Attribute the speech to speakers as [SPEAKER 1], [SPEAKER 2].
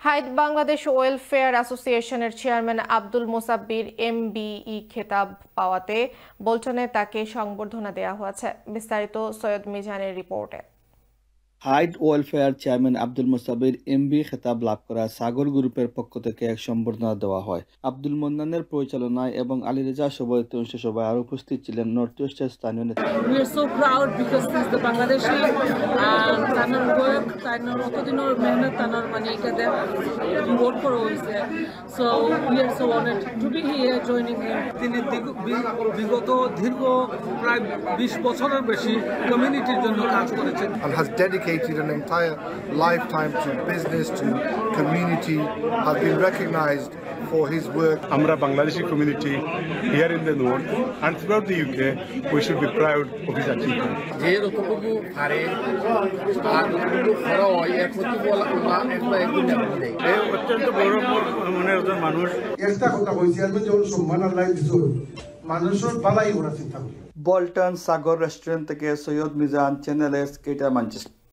[SPEAKER 1] Haid Bangladesh welfare অ্যাসোসিয়েশনের chairman Abdul Mosabbir MBE খেতাব পাওয়াতে বোল্টনে তাকে সংবর্ধনা দেওয়া হয়েছে। বিস্তারিত সৈয়দ মিজানের রিপোর্টে।
[SPEAKER 2] Hyde welfare chairman Abdul Mosabbir MB খেতাব লাভ করা সাগর গ্রুপের পক্ষ থেকে এক সম্বর্ধনা দেওয়া হয়। আব্দুল মন্নানের পরিচালনায় এবং আলী রেজা সভাপতিত্বে অনুষ্ঠিত সভায় আরো উপস্থিত ছিলেন নর্থ ইস্টের স্থানীয় নেতা।
[SPEAKER 3] We are so proud because this is the Bangladeshi Tanore work, তানোর অতদিনের মেহনত, তানোর মানে এটা reward করা হয়েছে। So we are so honored to be here joining him.
[SPEAKER 4] তিনি বিগত দীর্ঘ প্রায় 20 বছরের বেশি কমিউনিটির জন্য কাজ করেছেন।
[SPEAKER 5] And has dedicated an entire lifetime to business, to community, has been recognized for his work.
[SPEAKER 6] Amra Bangladeshi community here in the north and throughout the UK, we should be proud of his achievement.
[SPEAKER 7] অত্যন্ত গৌরব মনের একজন মানুষ।
[SPEAKER 8] একটা কথা কইছি, আমি যখন সম্মান আল্লাহ দিছো মানুষের ভালাই করার চিন্তা করি।
[SPEAKER 2] বোল্টন সাগর রেস্টুরেন্ট থেকে সৈয়দ মিজান, চ্যানেল এস, কেটা, ম্যানচেস্টার।